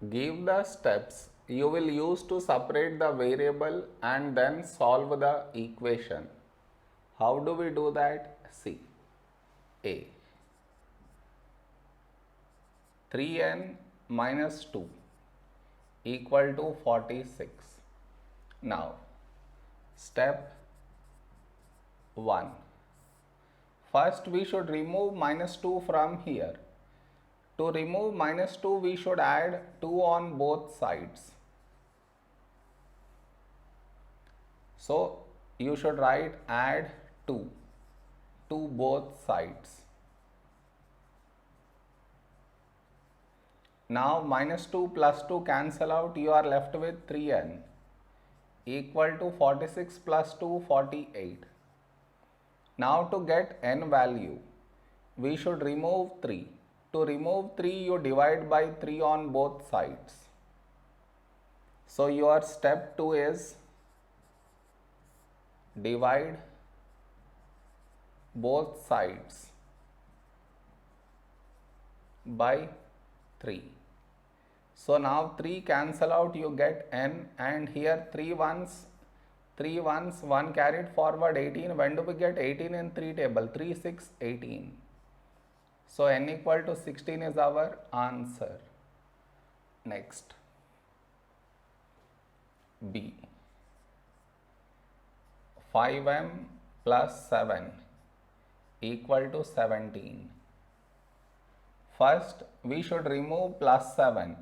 Give the steps you will use to separate the variable and then solve the equation. How do we do that? See. A. 3n minus 2 equal to 46. Now, step 1. First, we should remove minus 2 from here. To remove minus 2, we should add 2 on both sides. So, you should write add 2 to both sides. Now, minus 2 plus 2 cancel out, you are left with 3n equal to 46 plus 2, 48. Now, to get n value, we should remove 3. To remove 3, you divide by 3 on both sides. So, your step 2 is divide both sides by 3. So, now 3 cancel out, you get n, and here 3 ones, 1 carried forward 18. When do we get 18 in 3 table? 3, 6, 18. So, n equal to 16 is our answer. Next, B. 5m plus 7 equal to 17. First, we should remove plus 7.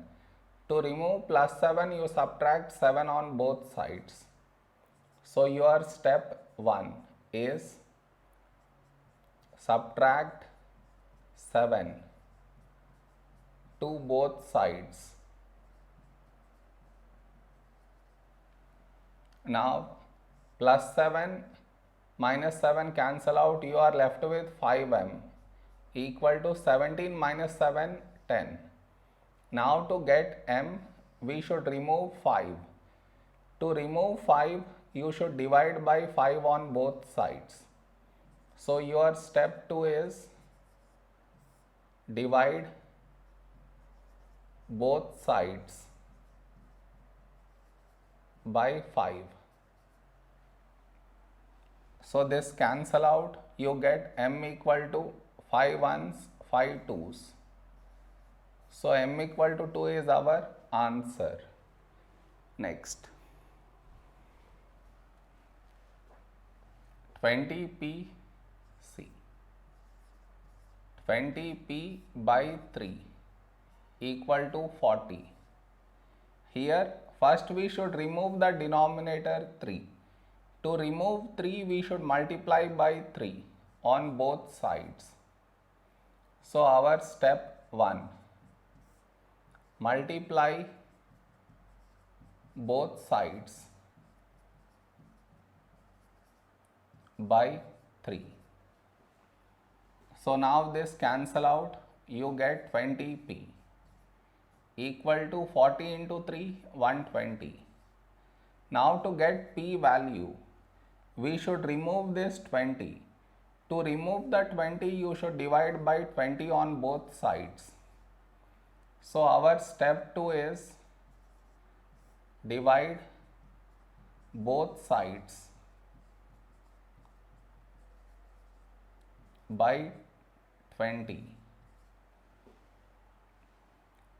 To remove plus 7, you subtract 7 on both sides. So, your step 1 is subtract 7 to both sides. Now, plus 7 minus 7 cancel out, you are left with 5m equal to 17 minus 7, 10. Now, to get m, we should remove 5. To remove 5, you should divide by 5 on both sides. So, your step 2 is divide both sides by 5. So, this cancel out, you get m equal to 5 ones, 5 twos. So, m equal to 2 is our answer. Next, 20p c. 20p by 3 equal to 40. Here, first we should remove the denominator 3. To remove 3, we should multiply by 3 on both sides. So, our step 1, multiply both sides by 3. So, now this cancel out, you get 20p equal to 40 into 3, 120. Now, to get p value, we should remove this 20. To remove the 20, you should divide by 20 on both sides. So, our step 2 is divide both sides by 20.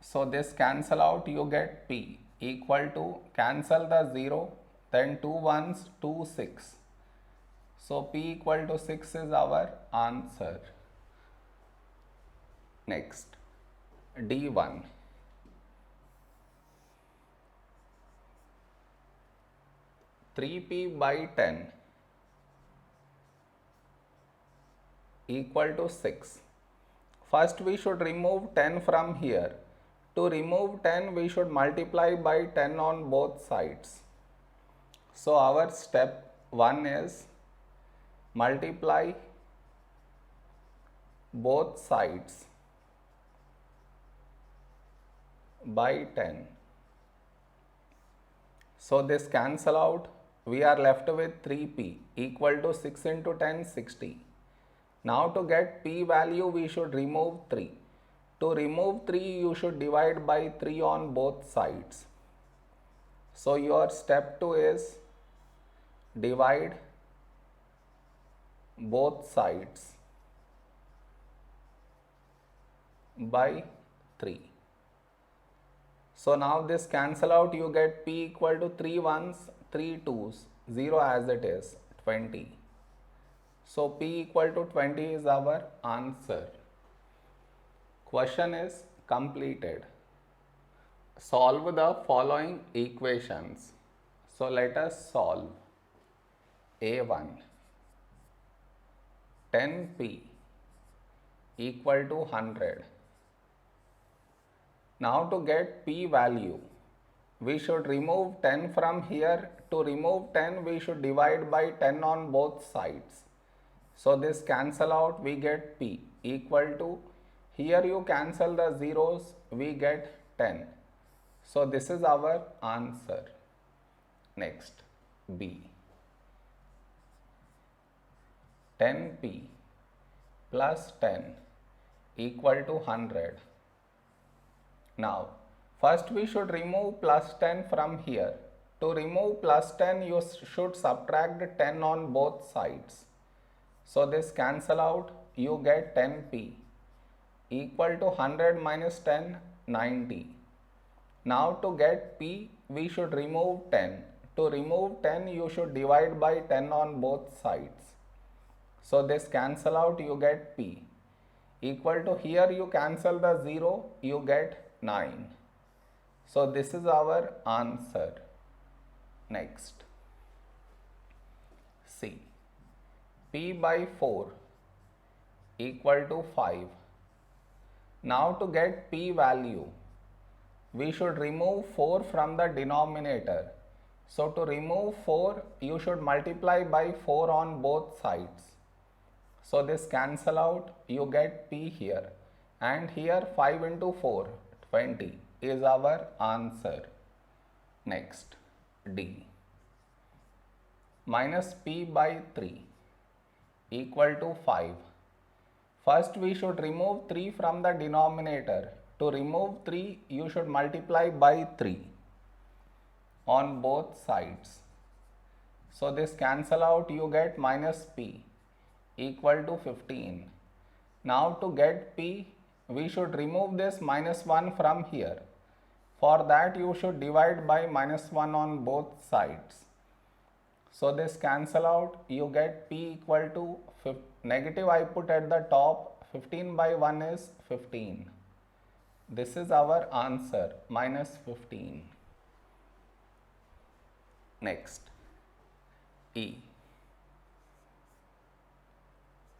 So, this cancel out, you get p equal to, cancel the 0, then 2 ones, 2, 6. So, p equal to 6 is our answer. Next, D1. 3p by 10 equal to 6. First, we should remove 10 from here. To remove 10, we should multiply by 10 on both sides. So, our step 1 is multiply both sides by 10. So, this cancel out, we are left with 3p equal to 6 into 10, 60. Now, to get p value, we should remove 3. To remove 3, you should divide by 3 on both sides. So your step 2 is divide both sides by 3. So now this cancel out, you get p equal to 3 ones, 3 twos, 0 as it is, 20. So p equal to 20 is our answer. Question is completed. Solve the following equations. So let us solve. A1, 10p equal to 100. Now to get p value, we should remove 10 from here. To remove 10, we should divide by 10 on both sides. So this cancel out, we get p equal to, here you cancel the zeros, we get 10. So this is our answer. Next, B. 10p plus 10 equal to 100. Now, first we should remove plus 10 from here. To remove plus 10, you should subtract 10 on both sides. So this cancel out, you get 10p equal to 100 minus 10, 90. Now to get p, we should remove 10. To remove 10, you should divide by 10 on both sides. So this cancel out, you get p equal to, here you cancel the 0, you get 9. So this is our answer. Next, C. P by 4 equal to 5. Now to get p value, we should remove 4 from the denominator. So to remove 4, you should multiply by 4 on both sides. So this cancel out, you get p here, and here 5 into 4, 20 is our answer. Next, D. Minus p by 3 equal to 5. First we should remove 3 from the denominator. To remove 3, you should multiply by 3 on both sides. So this cancel out, you get minus p equal to 15. Now to get p, we should remove this minus 1 from here. For that you should divide by minus 1 on both sides. So this cancel out, you get p equal to negative I put at the top, 15 by 1 is 15. This is our answer, minus 15. Next, E.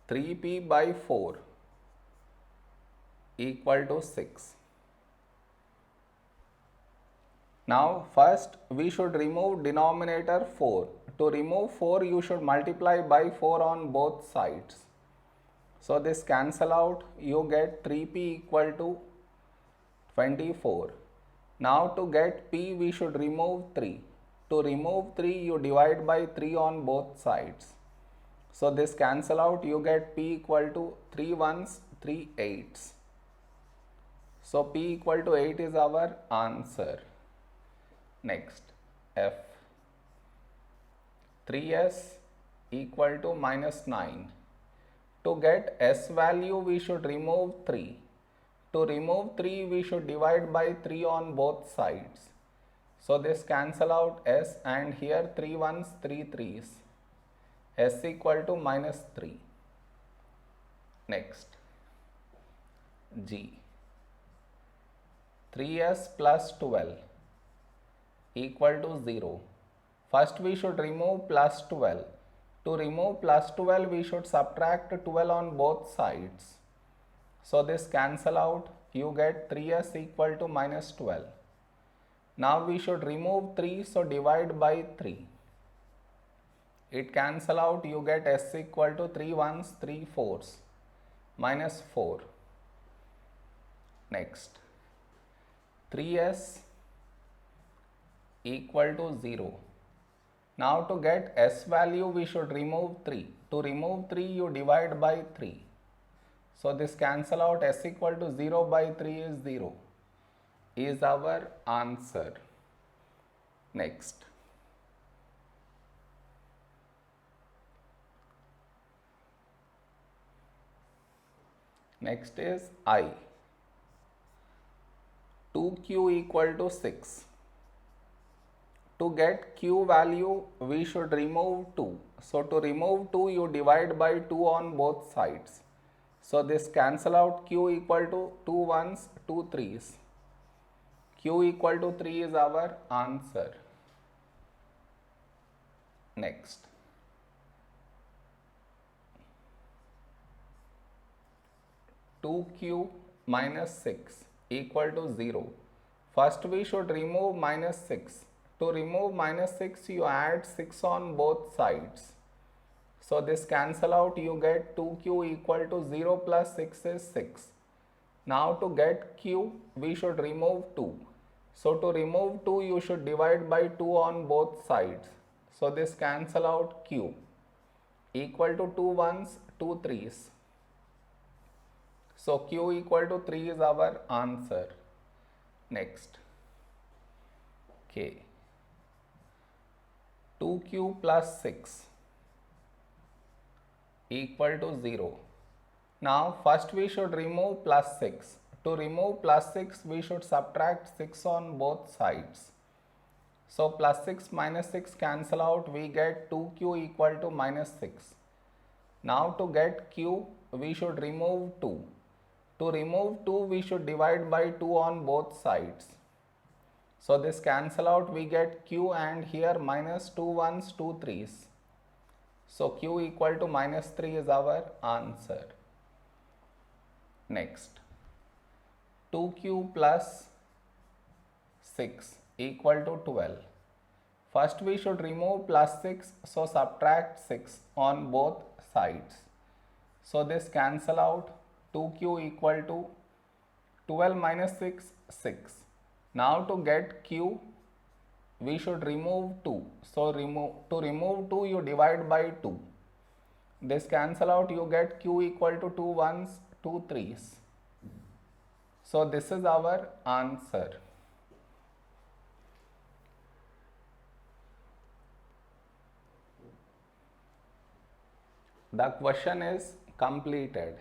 3p by 4 equal to 6. Now first we should remove denominator 4. To remove 4, you should multiply by 4 on both sides. So this cancel out, you get 3p equal to 24. Now to get p, we should remove 3. To remove 3, you divide by 3 on both sides. So this cancel out, you get p equal to 3 ones, 3 eights. So p equal to 8 is our answer. Next, F. 3s equal to minus 9. To get s value, we should remove 3. To remove 3, we should divide by 3 on both sides. So this cancel out s, and here 3 ones, 3 threes. S equal to minus 3. Next, G. 3s plus 12 equal to 0. First we should remove plus 12. To remove plus 12, we should subtract 12 on both sides. So this cancel out, you get 3s equal to minus 12. Now we should remove 3, so divide by 3. It cancel out, you get s equal to 3 ones, 3 fours, minus 4. Next, 3s equal to 0. Now to get s value, we should remove 3. To remove 3, you divide by 3. So this cancel out, s equal to 0 by 3 is 0, is our answer. Next. Next is I. 2q equal to 6. To get q value, we should remove 2. So to remove 2, you divide by 2 on both sides. So this cancel out, q equal to 2 1s, 2 3s. Q equal to 3 is our answer. Next. Two q minus 6 equal to 0. First we should remove minus 6. To remove minus 6, you add 6 on both sides. So this cancel out, you get 2q equal to 0 plus 6 is 6. Now to get q, we should remove 2. So to remove 2, you should divide by 2 on both sides. So this cancel out, q equal to 2 1s, 2 3s. So q equal to 3 is our answer. Next. K. 2q plus 6 equal to 0. Now first we should remove plus 6. To remove plus 6, we should subtract 6 on both sides. So plus 6 minus 6 cancel out, we get 2q equal to minus 6. Now to get q, we should remove 2. To remove 2, we should divide by 2 on both sides. So this cancel out, we get q and here minus 2 1s, 2 3s. So q equal to minus 3 is our answer. Next. 2q plus 6 equal to 12. First we should remove plus 6, so subtract 6 on both sides. So this cancel out, 2q equal to 12 minus 6, 6. Now to get q, we should remove 2. So to remove 2, you divide by 2. This cancel out, you get q equal to 2 1s, 2 3s. So this is our answer. The question is completed.